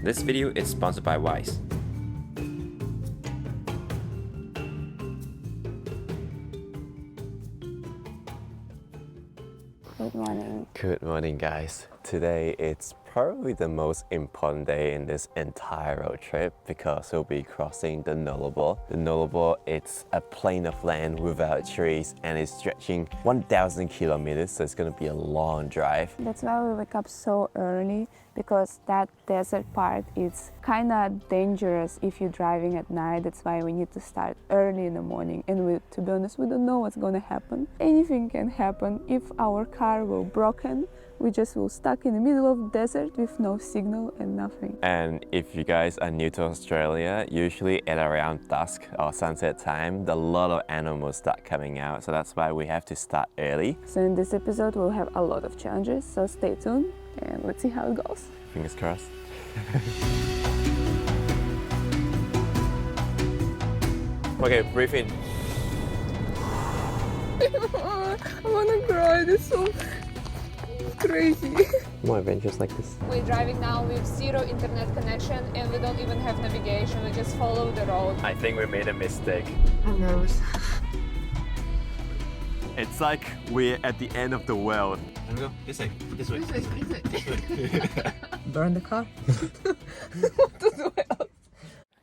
This video is sponsored by Wise. Good morning. Good morning, guys. Today it's probably the most important day in this entire road trip because we'll be crossing the Nullarbor. The Nullarbor, it's a plain of land without trees and it's stretching 1,000 kilometers, so it's gonna be a long drive. That's why we wake up so early, because that desert part is kind of dangerous if you're driving at night. That's why we need to start early in the morning. And to be honest, we don't know what's gonna happen. Anything can happen. If our car will broken, we just will stuck in the middle of the desert with no signal and nothing. And if you guys are new to Australia, usually at around dusk or sunset time, a lot of animals start coming out. So that's why we have to start early. So in this episode, we'll have a lot of challenges. So stay tuned and let's see how it goes. Fingers crossed. Okay, breathe in. I wanna cry. This is so crazy. More adventures like this. We're driving now with zero internet connection and we don't even have navigation. We just follow the road. I think we made a mistake. I'm nervous. It's like we're at the end of the world. I'm gonna go this way. This way. Burn the car. What to do else?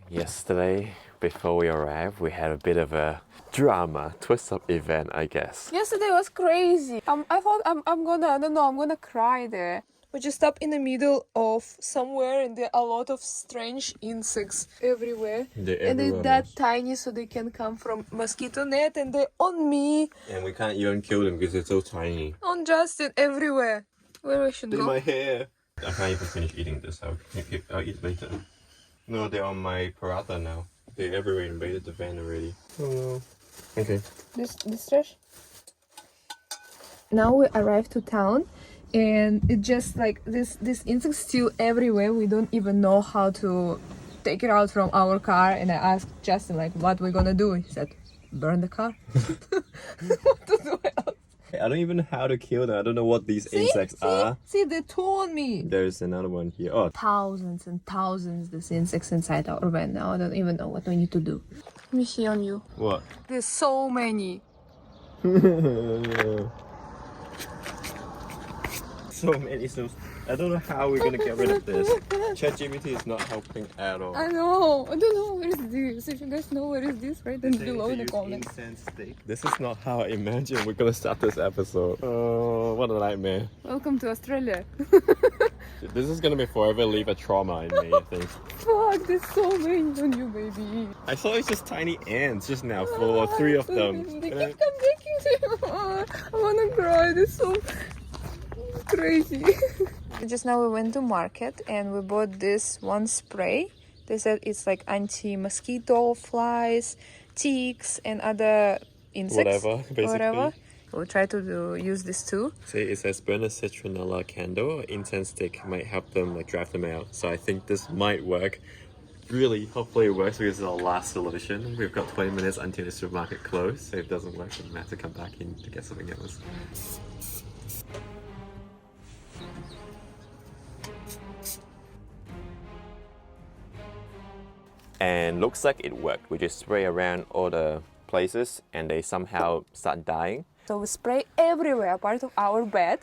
Yesterday, before we arrived, we had a bit of a drama, twist-up event, I guess. Yesterday was crazy. I thought I'm gonna cry there. We just stopped in the middle of somewhere and there are a lot of strange insects everywhere. And they're that tiny so they can come from mosquito net and they're on me, And we can't even kill them because they're so tiny. on Justin, everywhere. Where we should In go? my hair. I can't even finish eating this. I'll eat later. No, they're on my paratha now. They everywhere invaded the van already. Oh no. Okay. This trash? Now we arrived to town and it just like this insects still everywhere. We don't even know how to take it out from our car, and I asked Justin like what we're gonna do. He said burn the car. What to do else? I don't even know how to kill them. I don't know what these insects are. See, they tore me. There's another one here. Oh, Thousands and thousands these insects inside our van now. I don't even know what we need to do. Let me see on you. what? There's so many. So many. So I don't know how we're gonna get rid of this. ChatGPT is not helping at all. I know. I don't know where is this. If you guys know where is this, write it below in the Use comments. incense stick. This is not how I imagined we're gonna start this episode. Oh, what a nightmare. Welcome to Australia. This is gonna be forever leave a trauma in me, I think. Fuck, there's so many on you, baby. I saw it's just tiny ants just now, for 3 of them. They And keep coming to you. I wanna cry. This is so crazy. Just now we went to market and we bought this one spray. They said it's like anti-mosquito, flies, ticks and other insects. Whatever, basically. We'll try to use this too. See, it says burn a citronella candle or incense stick might help them, like drive them out. So I think this might work. Really, hopefully it works because it's our last solution. We've got 20 minutes until the supermarket closes. So if it doesn't work, then we have to come back in to get something else. And looks like it worked. We just spray around all the places and they somehow start dying. So we spray everywhere, part of our bed.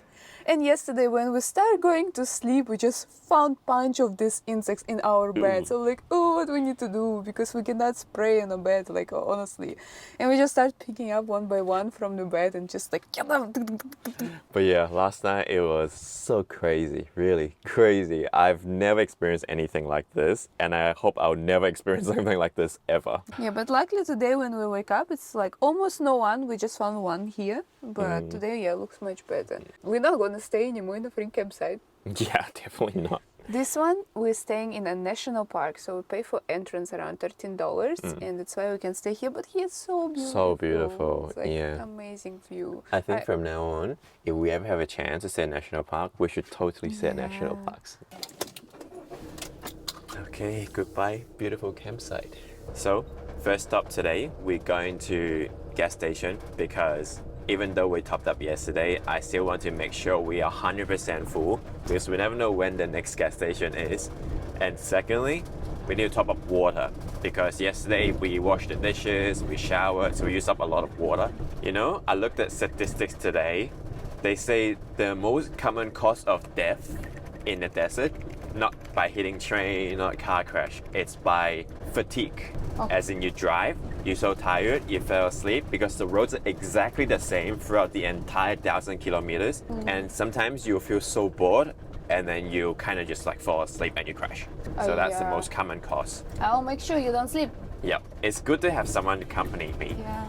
And yesterday when we started going to sleep, we just found bunch of these insects in our bed. So like, oh, what do we need to do? Because we cannot spray on the bed, like honestly. And we just start picking up one by one from the bed and just like, get them. But yeah, last night it was so crazy, really crazy. I've never experienced anything like this and I hope I'll never experience something like this ever. Yeah, but luckily today when we wake up, it's like almost no one. We just found one here. But today, yeah, looks much better. We're not gonna stay anymore in the free campsite. Yeah, definitely not. This one, we're staying in a national park, so we pay for entrance around $13, and that's why we can stay here. But here it's so beautiful. So beautiful, it's like yeah. Amazing view. I think from now on, if we ever have a chance to stay in national park, we should totally stay in national parks. Okay, goodbye, beautiful campsite. So, first stop today, we're going to gas station because even though we topped up yesterday, I still want to make sure we are 100% full because we never know when the next gas station is. And secondly, we need to top up water because yesterday we washed the dishes, we showered, so we used up a lot of water. You know, I looked at statistics today. They say the most common cause of death in the desert, not by hitting train, not car crash, it's by fatigue. As in you drive, you're so tired, you fell asleep because the roads are exactly the same throughout the entire 1,000 kilometers. And sometimes you'll feel so bored and then you kind of just like fall asleep and you crash. So that's the most common cause. I'll make sure you don't sleep. Yep, it's good to have someone to accompany me. Yeah.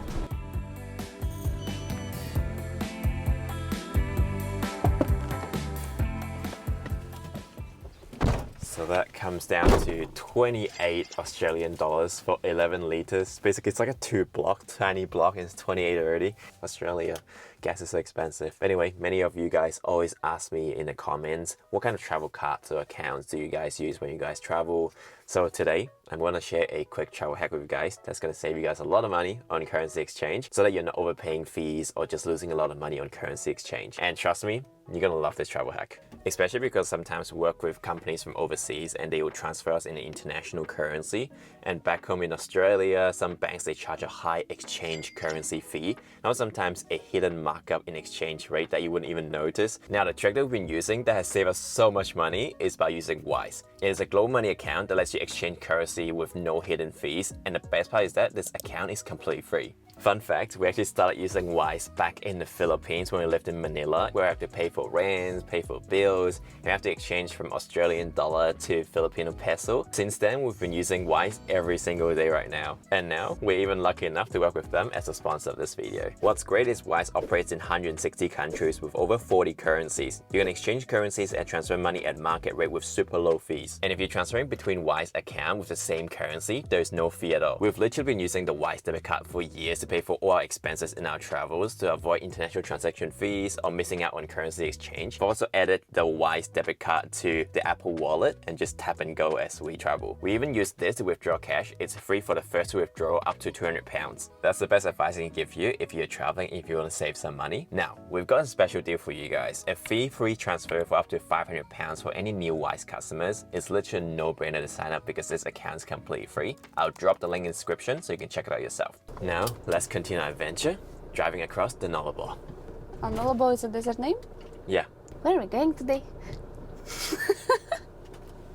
So that comes down to 28 Australian dollars for 11 litres. Basically, it's like a 2-block, tiny block, and it's 28 already. Australia, gas is so expensive. Anyway, many of you guys always ask me in the comments, what kind of travel cards or accounts do you guys use when you guys travel? So today, I'm going to share a quick travel hack with you guys that's going to save you guys a lot of money on currency exchange so that you're not overpaying fees or just losing a lot of money on currency exchange. And trust me, you're going to love this travel hack. Especially because sometimes we work with companies from overseas and they will transfer us in an international currency. And back home in Australia, some banks, they charge a high exchange currency fee. Now sometimes a hidden markup in exchange rate that you wouldn't even notice. Now the trick that we've been using that has saved us so much money is by using Wise. It is a global money account that lets you exchange currency with no hidden fees. And the best part is that this account is completely free. Fun fact, we actually started using Wise back in the Philippines when we lived in Manila, where I have to pay for rent, pay for bills, and I have to exchange from Australian dollar to Filipino peso. Since then, we've been using Wise every single day right now. And now, we're even lucky enough to work with them as a sponsor of this video. What's great is Wise operates in 160 countries with over 40 currencies. You can exchange currencies and transfer money at market rate with super low fees. And if you're transferring between Wise account with the same currency, there's no fee at all. We've literally been using the Wise debit card for years to pay for all our expenses in our travels to avoid international transaction fees or missing out on currency exchange. We've also added the Wise debit card to the Apple Wallet and just tap and go as we travel. We even use this to withdraw cash. It's free for the first withdrawal up to £200. That's the best advice I can give you if you're traveling, if you want to save some money. Now, we've got a special deal for you guys. A fee-free transfer for up to £500 for any new Wise customers. It's literally a no-brainer to sign up because this account is completely free. I'll drop the link in the description so you can check it out yourself. Now, let's continue our adventure, driving across the Nullarbor. Nullarbor is a desert name? Yeah. Where are we going today?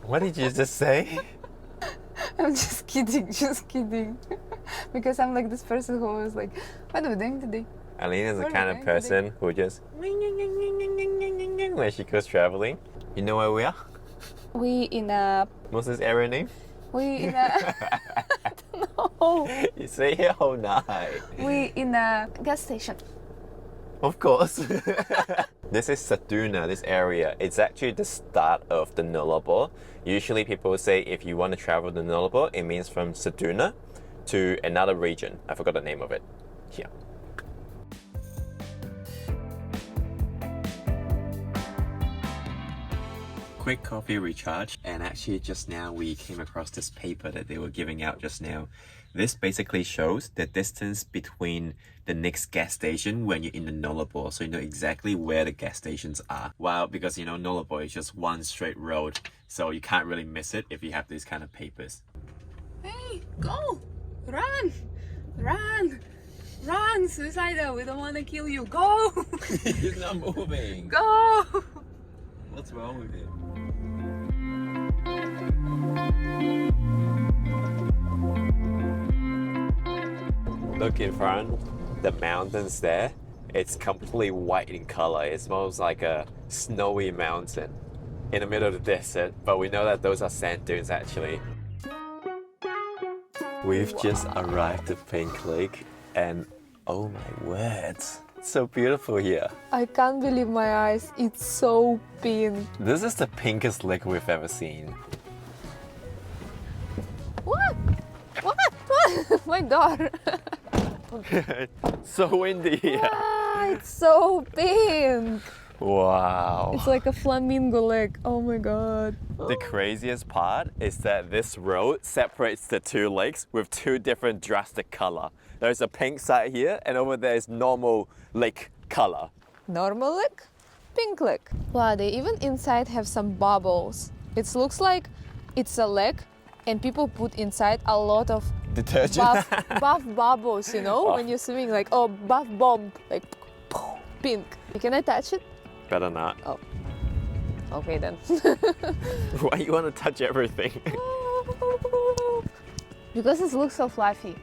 What did you just say? I'm just kidding, just kidding. Because I'm like this person who was like, what are we doing today? Alina is the kind of person who just when she goes traveling. You know where we are? We in a... What's this area name? We in a... I don't know. You say it all night. We in a gas station. Of course. This is Saduna, this area. It's actually the start of the Nullarbor. Usually people say if you want to travel the Nullarbor, it means from Saduna to another region. I forgot the name of it. Here. Quick coffee recharge, and actually just now we came across this paper that they were giving out just now. This basically shows the distance between the next gas station when you're in the Nullarbor, so you know exactly where the gas stations are. Wow, because you know Nullarbor is just one straight road, so you can't really miss it if you have these kind of papers. Hey, go! Run! Run! Run, suicidal! We don't want to kill you. Go! He's not moving. Go! What's wrong with him? Look in front, the mountains there, it's completely white in color. It's almost like a snowy mountain in the middle of the desert, but we know that those are sand dunes actually. We've just arrived at Pink Lake and oh my words, it's so beautiful here. I can't believe my eyes. It's so pink. This is the pinkest lake we've ever seen. What? What? What? My door. So windy here. Ah, it's so pink. Wow. It's like a flamingo lake. Oh my god. The craziest part is that this road separates the two lakes with two different drastic color. There's a pink side here and over there is normal lake color. Normal lake? Pink lake. Wow, they even inside have some bubbles. It looks like It's a lake, and people put inside a lot of Detergent. buff bubbles, you know, when you're swimming, like, oh, buff bomb, like pink. Can I touch it? Better not. Oh. Okay then. Why you want to touch everything? Because it looks so fluffy.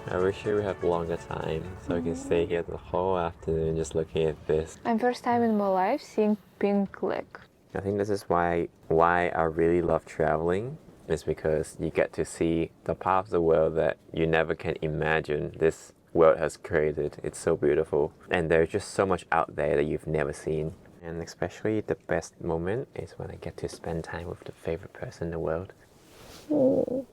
I wish we have longer time so we can stay here the whole afternoon just looking at this. I'm first time in my life seeing pink lake. I think this is why I really love traveling, is because you get to see the part of the world that you never can imagine this world has created. It's so beautiful, and there's just so much out there that you've never seen. And especially the best moment is when I get to spend time with the favorite person in the world. Oh,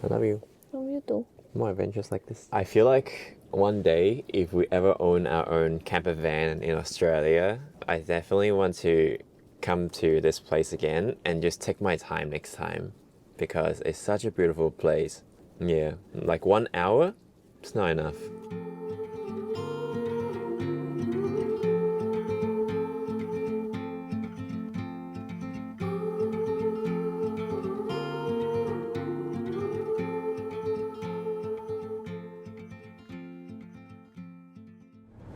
I love you. love you too. More adventures like this. I feel like one day, if we ever own our own camper van in Australia, I definitely want to come to this place again and just take my time next time, because it's such a beautiful place. Yeah, like 1 hour, it's not enough.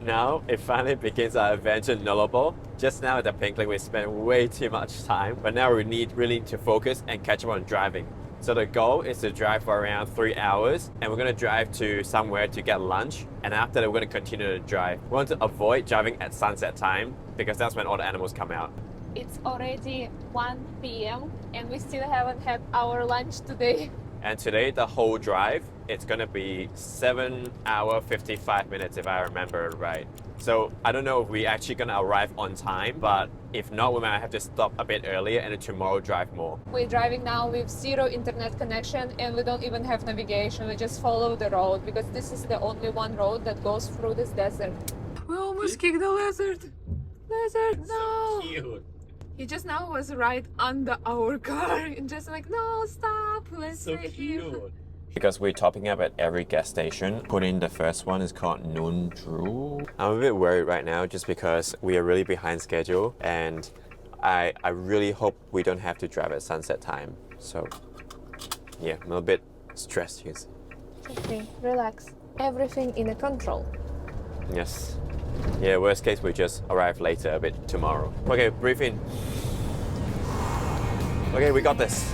Now it finally begins our adventure in Nullarbor. Just now at the Pink Lake we spent way too much time, but now we really need to focus and catch up on driving. So the goal is to drive for around 3 hours, and we're going to drive to somewhere to get lunch, and after that we're going to continue to drive. We want to avoid driving at sunset time because that's when all the animals come out. It's already 1 p.m. and we still haven't had our lunch today. And today, the whole drive, it's gonna be 7 hours, 55 minutes if I remember right. So I don't know if we're actually gonna arrive on time, but if not, we might have to stop a bit earlier and then tomorrow drive more. We're driving now with zero internet connection and we don't even have navigation. We just follow the road because this is the only one road that goes through this desert. We almost kicked the lizard. Lizard, no! So cute. He just now was right under our car and just like, no, stop, let's So stay here. cute. Because we're topping up at every gas station. Put in the first one is called Nundru. I'm a bit worried right now just because we are really behind schedule, and I really hope we don't have to drive at sunset time. So yeah, I'm a bit stressed here. Okay, relax. Everything in control. Yes. Yeah, worst case we just arrive later a bit tomorrow. Okay, breathe in. Okay, we got this.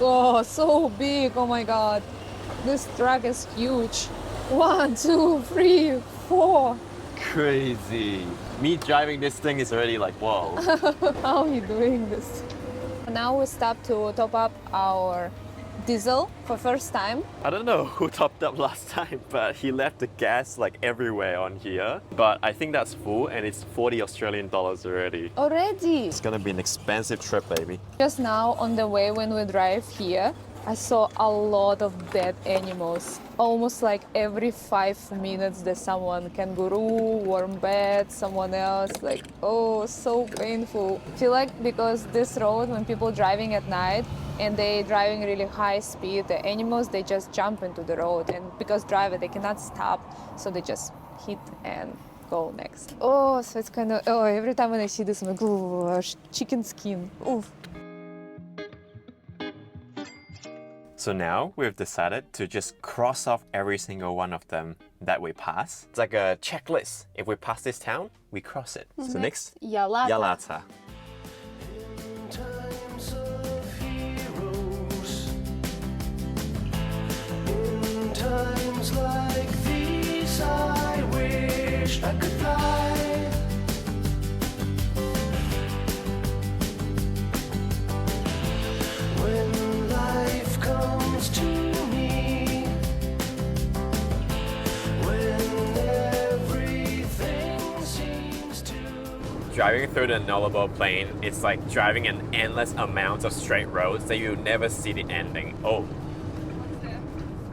Oh, so big, oh my god. This truck is huge. 1, 2, 3, 4. Crazy. Me driving this thing is already like, whoa. How are you doing this? Now we stop to top up our diesel for first time. I don't know who topped up last time, but he left the gas like everywhere on here. But I think that's full and it's 40 Australian dollars already. Already! It's gonna be an expensive trip, baby. Just now on the way when we drive here, I saw a lot of dead animals. Almost like every 5 minutes there's someone, kangaroo, warm bed, someone else, like, oh, so painful. I feel like because this road, when people driving at night and they driving really high speed, the animals, they just jump into the road, and because driver, they cannot stop, so they just hit and go next. Oh, so it's kind of, oh, every time when I see this, I'm like, oh, chicken skin, oof. So now we've decided to just cross off every single one of them that we pass. It's like a checklist. If we pass this town, we cross it. So next, Yalata. Yalata. Times of heroes, in times like these, I wish I could fly. When life comes to me, when everything seems to driving through the Nullarbor Plain, it's like driving an endless amount of straight roads that you never see the ending. Oh,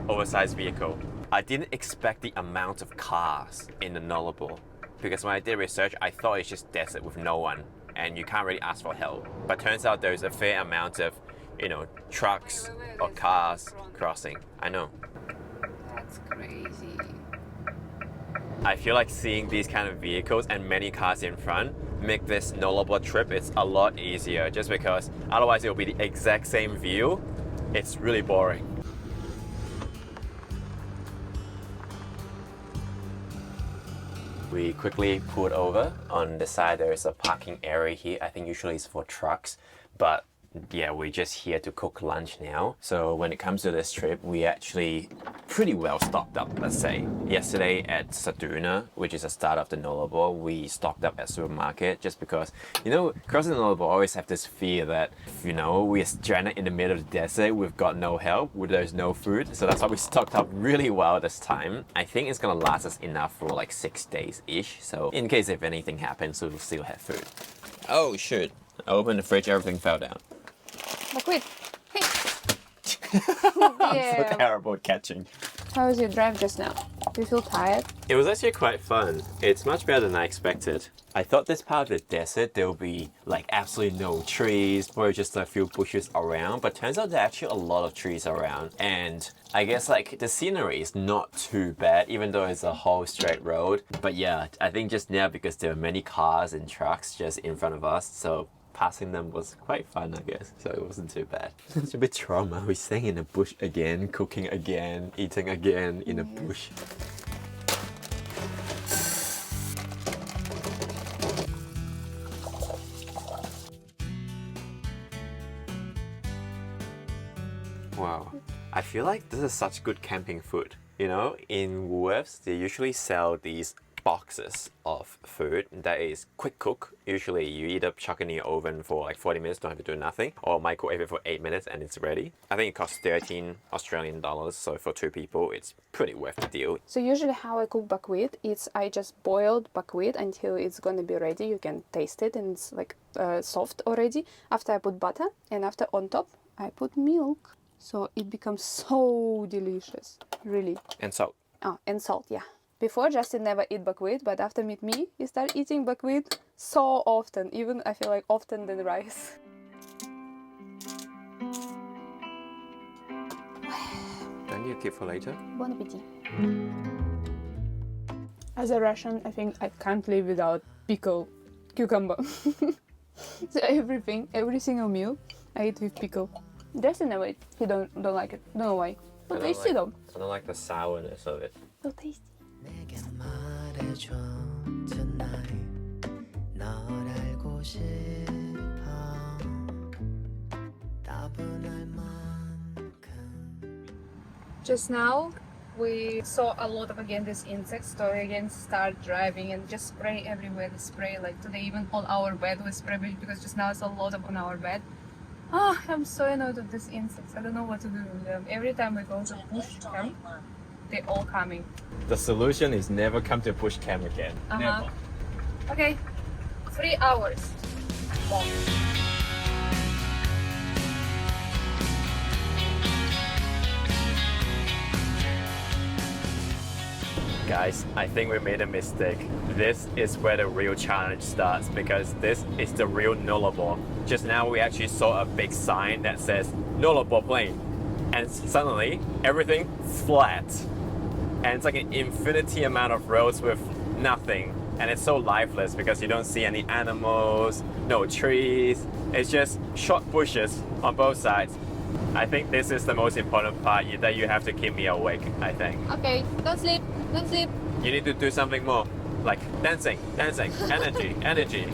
oversized vehicle. I didn't expect the amount of cars in the Nullarbor because when I did research, I thought it's just desert with no one and you can't really ask for help. But turns out there's a fair amount of, you know, trucks or cars crossing. I know. That's crazy. I feel like seeing these kind of vehicles and many cars in front make this Nullarbor trip it's a lot easier just because otherwise it'll be the exact same view. It's really boring. We quickly pulled over. On the side there's a parking area here. I think usually it's for trucks, but yeah, we're just here to cook lunch now. So when it comes to this trip, we actually pretty well stocked up, let's say. Yesterday at Saduna, which is the start of the Nullarbor, we stocked up at supermarket just because, you know, crossing the Nullarbor always have this fear that, you know, we're stranded in the middle of the desert, we've got no help, there's no food. So that's why we stocked up really well this time. I think it's gonna last us enough for like 6 days-ish. So in case if anything happens, we'll still have food. Oh shoot, I opened the fridge, everything fell down. But wait, hey. I'm so terrible at catching. How was your drive just now? Do you feel tired? It was actually quite fun. It's much better than I expected. I thought this part of the desert there will be like absolutely no trees or just a few bushes around, but turns out there are actually a lot of trees around. And I guess like the scenery is not too bad even though it's a whole straight road. But yeah, I think just now because there are many cars and trucks just in front of us, so passing them was quite fun, I guess, so it wasn't too bad. It's a bit trauma. We're staying in the bush again, cooking again, eating again in a bush. Wow, I feel like this is such good camping food. You know, in Woolworths, they usually sell these boxes of food that is quick cook. Usually you either chuck it in your oven for like 40 minutes, don't have to do nothing, or microwave it for 8 minutes and it's ready. I think it costs 13 Australian dollars, so for 2 people it's pretty worth the deal. So usually how I cook buckwheat is I just boiled buckwheat until it's gonna be ready. You can taste it and it's like soft already. After I put butter and after on top I put milk. So it becomes so delicious, really. And salt. Oh, and salt, yeah. Before, Justin never eat buckwheat, but after meet me, he started eating buckwheat so often, even I feel like often than rice. Don't you keep for later? Bon appetit. As a Russian, I think I can't live without pickle, cucumber. So everything, every single meal, I eat with pickle. Justin never eat. He don't like it. Don't know why. But tasty though. I don't like the sourness of it. So tasty. 내게 말해줘 tonight 널 알고 싶어 따분할 만큼. Just now, we saw a lot of again these insects, so we again start driving and just spray everywhere. The spray, like today even on our bed we spray because just now it's a lot of on our bed. Ah, I'm so annoyed of these insects. I don't know what to do with them. Every time we go to bush camp, they're all coming. The solution is never come to bush camp again. Never. Okay, 3 hours. Long. Guys, I think we made a mistake. This is where the real challenge starts because this is the real Nullarbor. Just now we actually saw a big sign that says Nullarbor Plain, and suddenly everything flat. And it's like an infinity amount of roads with nothing. And it's so lifeless because you don't see any animals, no trees. It's just short bushes on both sides. I think this is the most important part that you have to keep me awake, I think. Okay, don't sleep, don't sleep. You need to do something more, like dancing, energy, energy.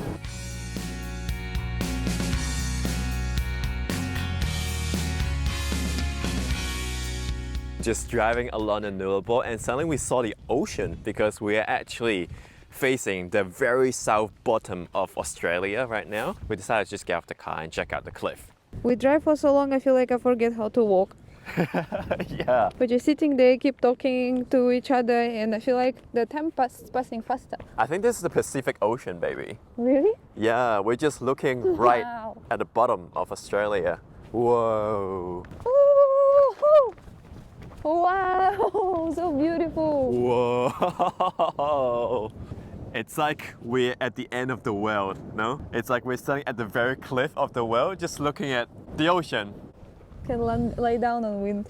Just driving along the Nullarbor and suddenly we saw the ocean because we are actually facing the very south bottom of Australia right now. We decided to just get off the car and check out the cliff. We drive for so long, I feel like I forget how to walk. Yeah. But you're sitting there, keep talking to each other, and I feel like the time is passing faster. I think this is the Pacific Ocean, baby. Really? Yeah, we're just looking right Wow. at the bottom of Australia. Whoa. Ooh, wow, so beautiful. Whoa. It's like we're at the end of the world, no? It's like we're standing at the very cliff of the world, just looking at the ocean. Can lay down on wind.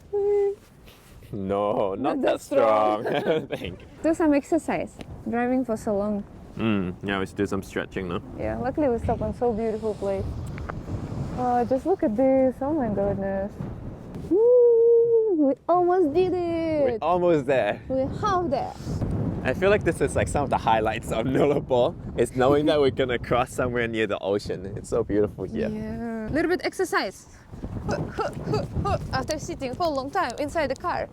No, not that that strong, strong. I don't think. Do some exercise. Driving for so long. Yeah, let's do some stretching now. Yeah, luckily we stopped on so beautiful place. Oh, just look at this. Oh my goodness. Woo, we almost did We're it. almost there. We're half there. I feel like this is like some of the highlights of Nullarbor. It's knowing that we're gonna cross somewhere near the ocean. It's so beautiful here. Yeah. Little bit exercise. After sitting for a long time inside the car.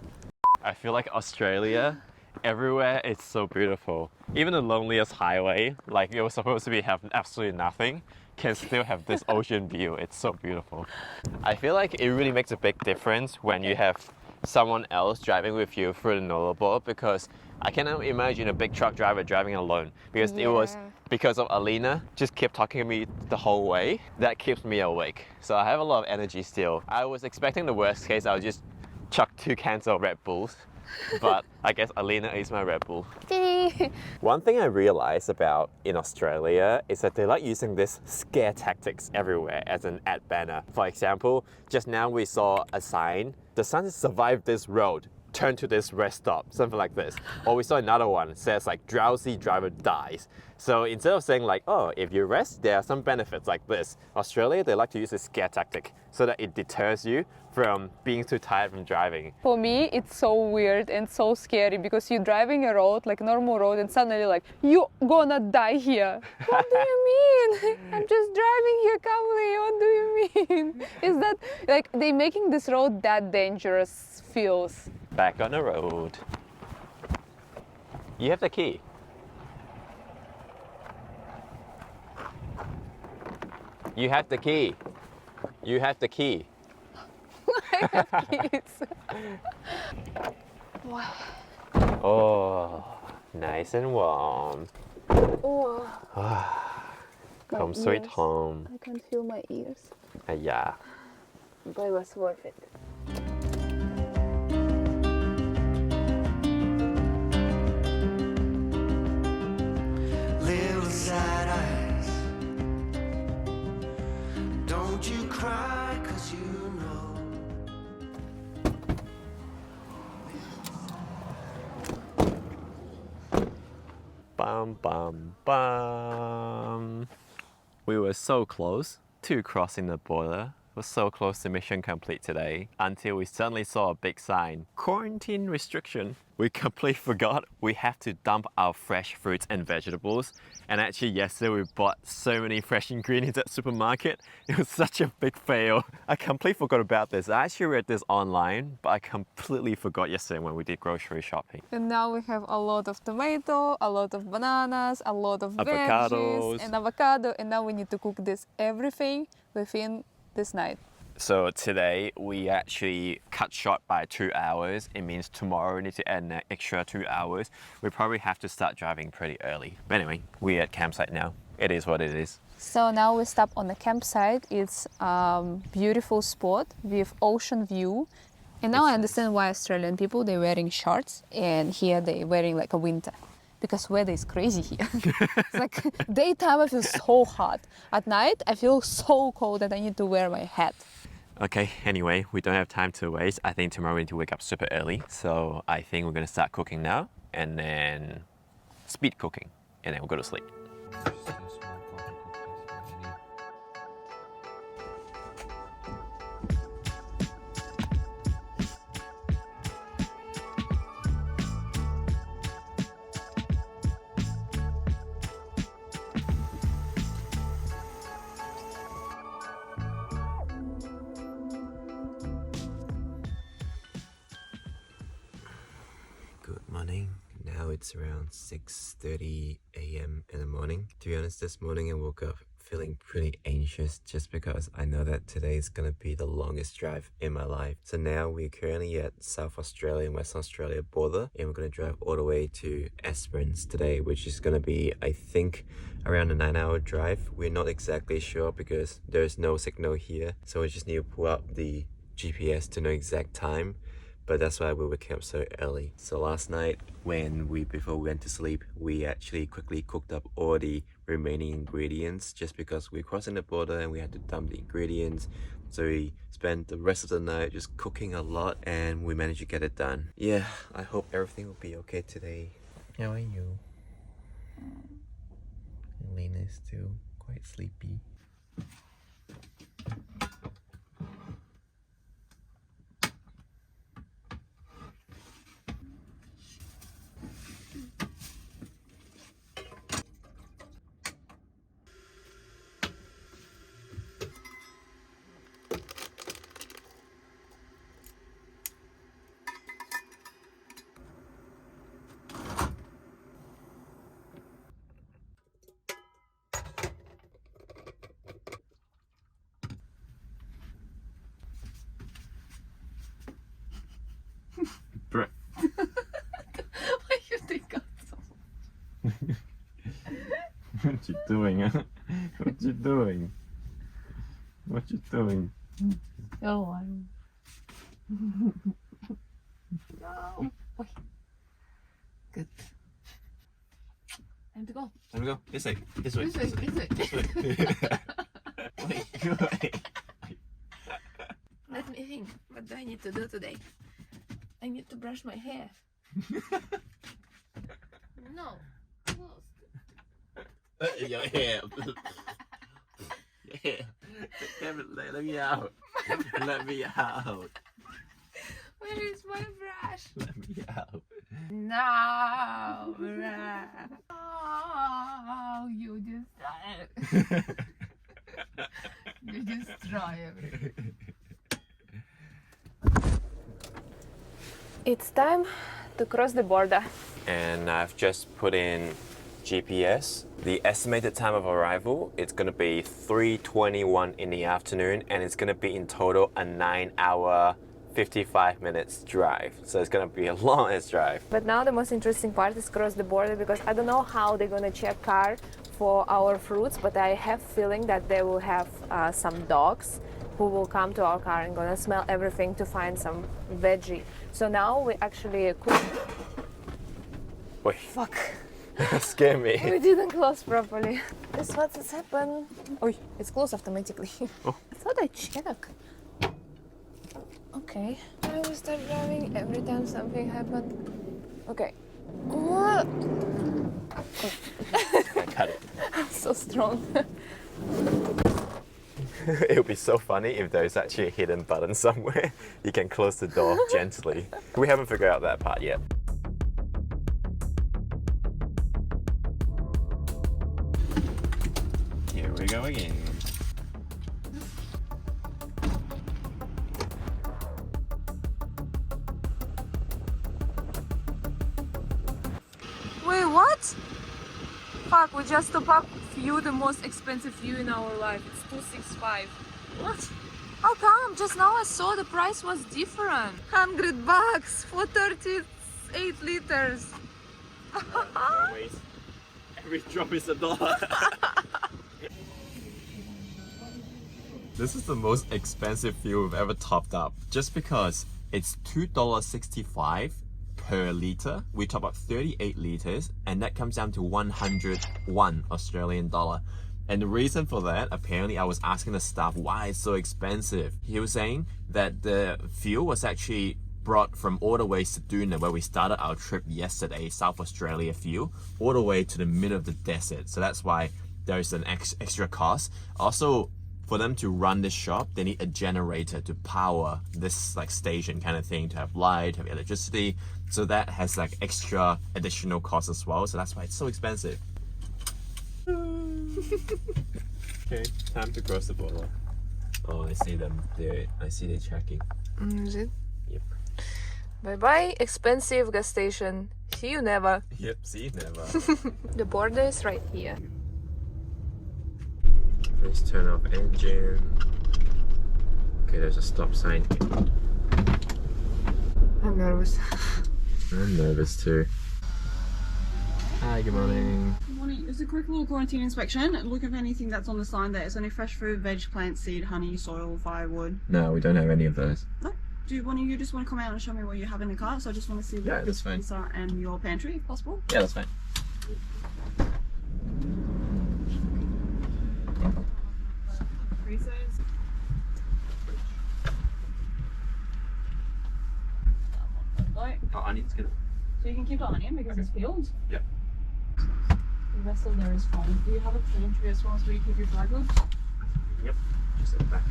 I feel like Australia, everywhere it's so beautiful. Even the loneliest highway, like it was supposed to be have absolutely nothing, can still have this ocean view. It's so beautiful. I feel like it really makes a big difference when you have someone else driving with you through the Nullarbor, because I cannot imagine a big truck driver driving alone, because it was Yeah. because of Alina just kept talking to me the whole way. That keeps me awake. So I have a lot of energy still. I was expecting the worst case, I would just chuck 2 cans of Red Bulls, but I guess Alina is my Red Bull. One thing I realized about in Australia is that they like using this scare tactics everywhere as an ad banner. For example, just now we saw a sign, the sign says survive this road, turn to this rest stop, something like this. Or we saw another one, says like drowsy driver dies. So instead of saying like, oh, if you rest, there are some benefits like this. Australia, they like to use this scare tactic so that it deters you from being too tired from driving. For me, it's so weird and so scary because you're driving a road, like a normal road, and suddenly like, you gonna die here. What do you mean? I'm just driving here calmly. What do you mean? Is that like they making this road that dangerous feels? Back on the road. You have the key. You have the key. You have the key. I have keys. Oh, nice and warm. Oh, Come my sweet ears. home. I can feel my ears, Yeah. but it was worth it. Little sad eyes, don't you cry, 'cause you know. Bum, bum, bum. We were so close to crossing the border. We're so close to mission complete today until we suddenly saw a big sign, quarantine restriction. We completely forgot we have to dump our fresh fruits and vegetables. And actually yesterday we bought so many fresh ingredients at supermarket. It was such a big fail. I completely forgot about this. I actually read this online, but I completely forgot yesterday when we did grocery shopping. And now we have a lot of tomato, a lot of bananas, a lot of Avocados. veggies, and avocado. And now we need to cook this everything within this night. So today we actually cut short by 2 hours. It means tomorrow we need to add an extra 2 hours. We probably have to start driving pretty early. But anyway, we're at campsite now. It is what it is. So now we stop on the campsite. It's a beautiful spot with ocean view. And now I understand why Australian people, they're wearing shorts and here they're wearing like a winter. Because weather is crazy here. It's like daytime I feel so hot. At night I feel so cold that I need to wear my hat. Okay, anyway, we don't have time to waste. I think tomorrow we need to wake up super early. So I think we're gonna start cooking now and then speed cooking and then we'll go to sleep. Good morning. Now it's around 6:30 a.m. in the morning. To be honest, this morning I woke up feeling pretty anxious just because I know that today is gonna be the longest drive in my life. So now we're currently at South Australia and Western Australia border, and we're gonna drive all the way to Esperance today, which is gonna be, I think, around a 9-hour drive. We're not exactly sure because there's no signal here, so we just need to pull up the GPS to know exact time. But that's why we waking up so early. So last night before we went to sleep, we actually quickly cooked up all the remaining ingredients just because we're crossing the border and we had to dump the ingredients. So we spent the rest of the night just cooking a lot and we managed to get it done. Yeah, I hope everything will be okay today. How are you? Alina is still quite sleepy. Bruh. Why you think I'm so... What you doing, huh? What you doing? What you doing? Oh, I'm... No. Wait. Good. Time to go. Time to go. This way. This way. This way, this way. This way. Wait. Let me think. What do I need to do today? I need to brush my hair. No. Close. Your hair. Yeah. Damn it, let me out. Let me out. Where is my brush? Let me out. No, brush. Oh, you destroy it. You destroy everything. It's time to cross the border. And I've just put in GPS. The estimated time of arrival, it's gonna be 3:21 in the afternoon, and it's gonna be in total a 9-hour 55 minutes drive. So it's gonna be a long ass drive. But now the most interesting part is cross the border, because I don't know how they're gonna check car for our fruits, but I have feeling that they will have some dogs who will come to our car and gonna smell everything to find some veggie. So now we actually cook. Wait, Fuck. scare me. We didn't close properly. This what has happened. Oh, it's closed automatically. Oh. I thought I checked. Okay. I will start driving every time something happened. Okay. What? I cut it. I'm so strong. It would be so funny if there's actually a hidden button somewhere. You can close the door gently. We haven't figured out that part yet. Here we go again. Wait, what? Fuck, we just top up fuel, the most expensive fuel in our life. It's 265. What? How come? Just now I saw the price was different. $100 for 38 liters. Always. Every drop is $1. This is the most expensive fuel we've ever topped up, just because it's $2.65 per liter. We top up 38 liters, and that comes down to 101 Australian dollar. And the reason for that, apparently I was asking the staff why it's so expensive. He was saying that the fuel was actually brought from all the way to Bunda, where we started our trip yesterday, South Australia fuel, all the way to the middle of the desert. So that's why there's an extra cost. Also, for them to run this shop, they need a generator to power this like station kind of thing, to have light, have electricity. So that has like extra additional costs as well. So that's why it's so expensive. Okay, time to cross the border. Oh, I see them. I see they're checking. Is it? Yep. Bye bye, expensive gas station. See you never. Yep, see you never. The border is right here. Please turn off engine. Okay, there's a stop sign here. I'm nervous. I'm nervous too. Hi, good morning. Good morning. It's a quick little quarantine inspection. Look if anything that's on the sign there. It's only fresh fruit, veg, plant, seed, honey, soil, firewood. No, we don't have any of those. No? Do you just want to come out and show me what you have in the car? So I just want to see Yeah, the that's fine. freezer and your pantry if possible. Yeah, that's fine. Freezers. Oh, onion's good. So you can keep the onion because it's peeled. Yep. The rest of there is fine. Do you have a pantry as well so you keep your dry goods? Yep. Just at the back.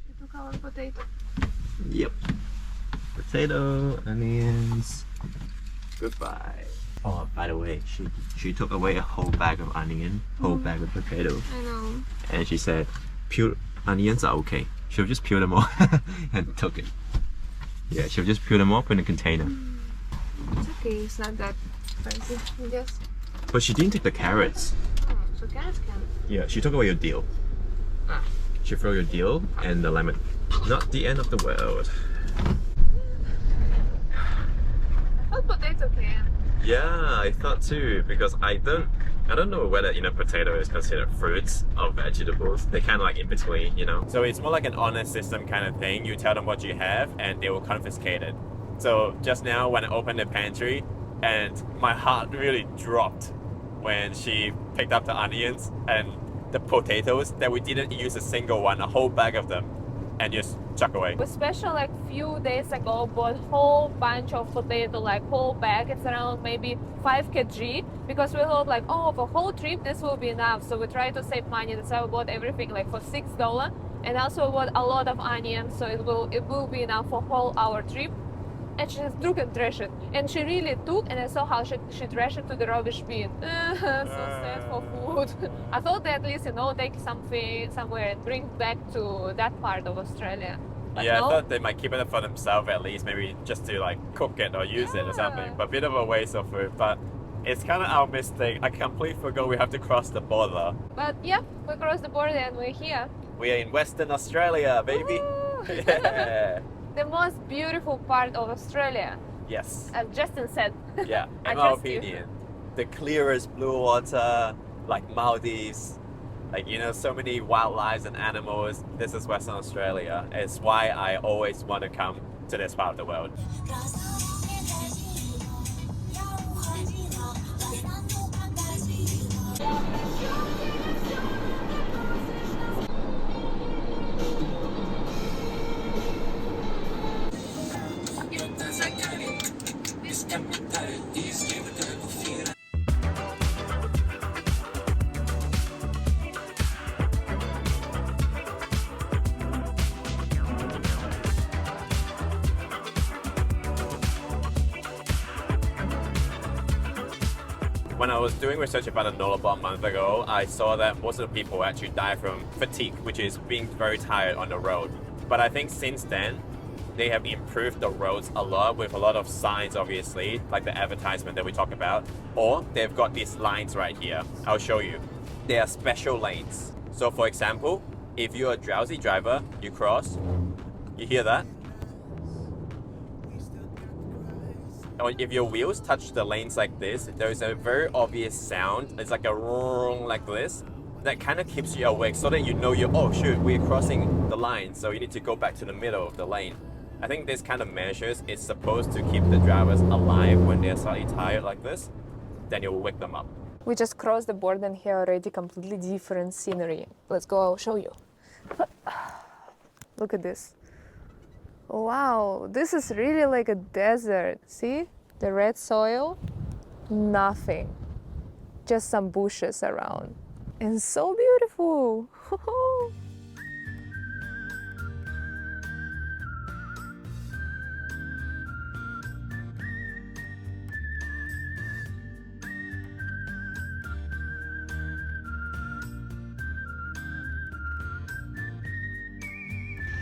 You took our potato. Yep. Potato, onions. Goodbye. Oh, by the way, she took away a whole bag of onion, whole bag of potato, I know. and she said, "Peeled onions are okay." She'll just peel them all and took it. Yeah, she'll just peel them up in a container. It's okay, it's not that spicy, I guess. But she didn't take the carrots. Oh, so carrots can. Yeah, she took away your dill. Ah. She threw your dill and the lemon. Not the end of the world. I thought potato can. Yeah, I thought too, because I don't know whether potato is considered fruits or vegetables. They're kind of like in between, So it's more like an honor system kind of thing. You tell them what you have, and they will confiscate it. So just now, when I opened the pantry, and my heart really dropped when she picked up the onions and the potatoes that we didn't use a single one, a whole bag of them, and just chuck away. Especially like few days ago, bought whole bunch of potato, like whole bag. It's around maybe 5 kg because we thought like, oh, for whole trip this will be enough. So we tried to save money. That's why we bought everything like for $6, and also we bought a lot of onions, so it will be enough for whole our trip. And she just took and trashed it, and she really took, and I saw how she trashed it to the rubbish bin. So sad for food. I thought they at least take something somewhere and bring back to that part of Australia. But Yeah, no. I thought they might keep it for themselves at least, maybe just to like cook it or use it or something. But a bit of a waste of food. But it's kind of our mistake. I completely forgot we have to cross the border. But yeah, we crossed the border and we're here. We are in Western Australia, baby. Woo! Yeah. The most beautiful part of Australia, Yes. as Justin said. Yeah. I In my trust you. opinion, the clearest blue water, like Maldives, like so many wildlife and animals. This is Western Australia. It's why I always want to come to this part of the world. When I was doing research about the Nullarbor a month ago, I saw that most of the people actually die from fatigue, which is being very tired on the road. But I think since then, they have improved the roads a lot with a lot of signs, obviously, like the advertisement that we talk about. Or they've got these lines right here. I'll show you. They are special lanes. So for example, if you're a drowsy driver, you cross, you hear that? Or if your wheels touch the lanes like this, there's a very obvious sound. It's like a roar like this. That kind of keeps you awake so that oh shoot, we're crossing the line, so you need to go back to the middle of the lane. I think this kind of measures is supposed to keep the drivers alive when they're slightly tired like this. Then it will wake them up. We just crossed the border and here already completely different scenery. Let's go, I'll show you. Look at this. Wow, this is really like a desert. See? The red soil, nothing. Just some bushes around. And so beautiful.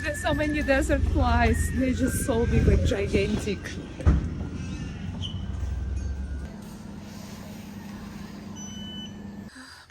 There's so many desert flies. They're just so big, like gigantic.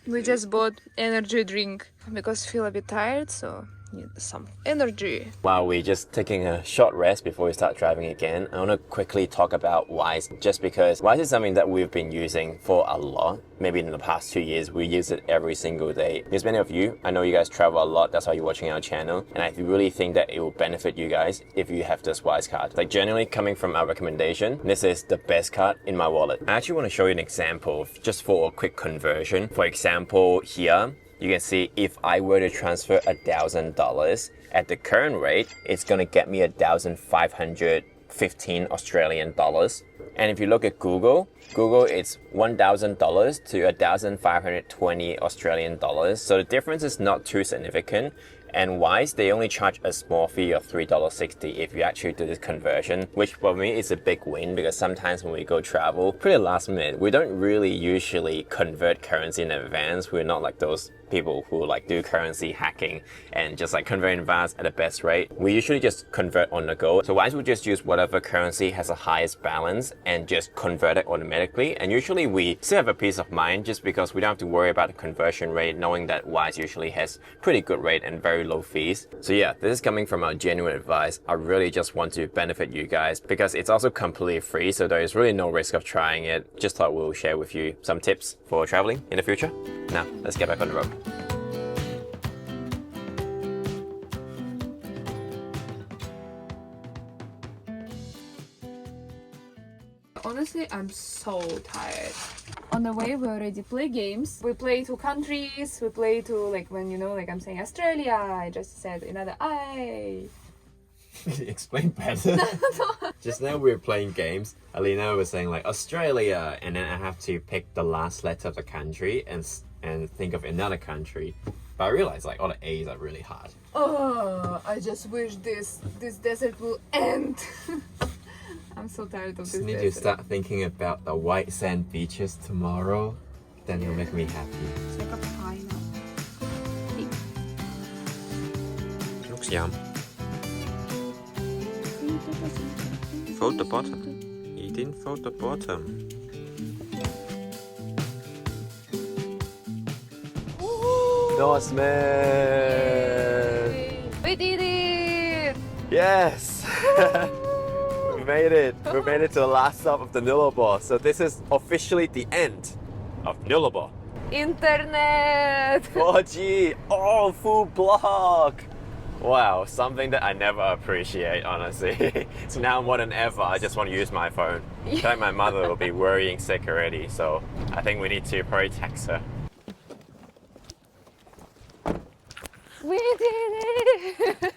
We just bought energy drink because feel a bit tired, so need some energy. While we're just taking a short rest before we start driving again, I want to quickly talk about Wise, just because Wise is something that we've been using for a lot. Maybe in the past 2 years, we use it every single day. Because many of you, I know you guys travel a lot, that's why you're watching our channel, and I really think that it will benefit you guys if you have this Wise card. Like generally coming from our recommendation, this is the best card in my wallet. I actually want to show you an example just for a quick conversion. For example, here, you can see if I were to transfer $1,000 at the current rate, it's gonna get me 1,515 Australian dollars. And if you look at Google, it's $1,000 to 1,520 Australian dollars. So the difference is not too significant. And Wise, they only charge a small fee of $3.60 if you actually do this conversion, which for me is a big win because sometimes when we go travel, pretty last minute, we don't really usually convert currency in advance. We're not like those people who like do currency hacking and just like convert in advance at the best rate. We usually just convert on the go. So Wise will just use whatever currency has the highest balance and just convert it automatically. And usually we still have a peace of mind just because we don't have to worry about the conversion rate, knowing that Wise usually has pretty good rate and very low fees. So yeah, this is coming from our genuine advice. I really just want to benefit you guys because it's also completely free, so there is really no risk of trying it. Just thought we'll share with you some tips for traveling in the future. Now, let's get back on the road. Honestly, I'm so tired. On the way, we already play games. We play to countries. We play to like when like I'm saying Australia. I just said another I. Explain better. Just now we were playing games. Alina was saying like Australia, and then I have to pick the last letter of the country and think of another country. But I realized like all the A's are really hard. Oh, I just wish this desert will end. I'm so tired of Just this need desert. to start thinking about the white sand beaches tomorrow. Then it'll make me happy. It's like a pie now. Looks yum. Fold the bottom. He didn't fold the bottom. Norseman! We did it! Yes! We made it! We made it to the last stop of the Nullarbor. So this is officially the end of Nullarbor. Internet! 4G! Oh, full block! Wow, something that I never appreciate, honestly. So now more than ever, I just want to use my phone. I feel like my mother will be worrying sick already, so I think we need to probably text her. We did it!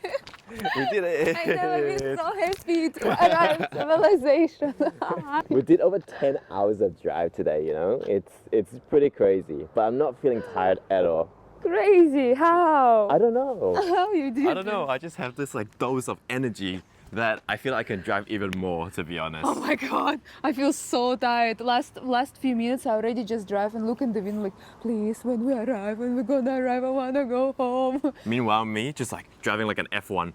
We did it! I never been so happy to arrive civilization. We did over 10 hours of drive today, you know? It's pretty crazy, but I'm not feeling tired at all. Crazy, how? I don't know. How you did I don't know, I just have this like dose of energy that I feel I can drive even more, to be honest. Oh my god, I feel so tired. Last few minutes I already just drive and look in the window like, please, when we're gonna arrive, I wanna go home. Meanwhile, me just like driving like an F1,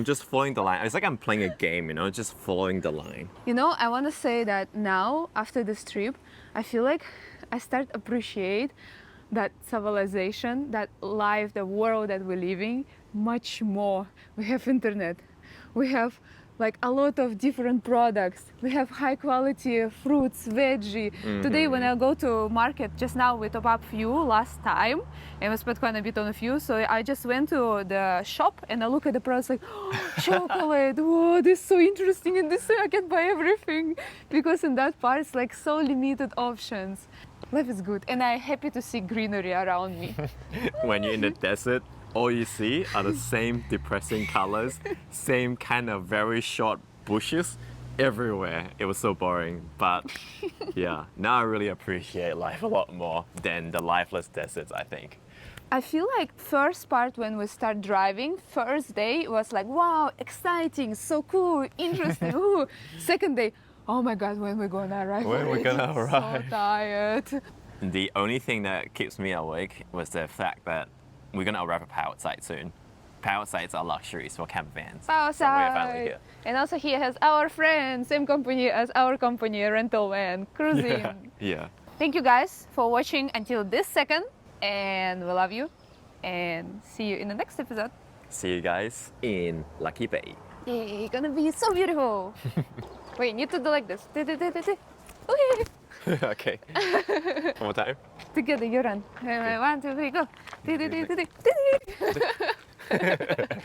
just following the line. It's like I'm playing a game, you know, just following the line. You know, I wanna say that now, after this trip, I feel like I start appreciate that civilization, that life, the world that we're living much more. We have internet. We have like a lot of different products. We have high quality fruits, veggie. Today when I go to market, just now we top up fuel last time and we spent quite a bit on fuel. So I just went to the shop and I look at the products like, oh, chocolate, whoa, this is so interesting, and this I can buy everything. Because in that part it's like so limited options. Life is good and I'm happy to see greenery around me. When you're in the desert, all you see are the same depressing colors, same kind of very short bushes everywhere. It was so boring, but yeah, now I really appreciate life a lot more than the lifeless deserts, I think. I feel like first part when we start driving, first day was like, wow, exciting, so cool, interesting. Ooh. Second day, oh my god, when we're gonna arrive? When we're gonna arrive? So tired. The only thing that keeps me awake was the fact that we're gonna arrive at outside soon. power sides are luxuries for campervans. Power So we're finally side. here. And also he has our friend, same company as our company, rental van, cruising. Yeah. Thank you guys for watching until this second, and we love you, and see you in the next episode. See you guys in Lucky Bay. Yay, gonna be so beautiful. Wait, need to do like this. Okay. Okay. One more time. Together you run. 1, 2, 3, go.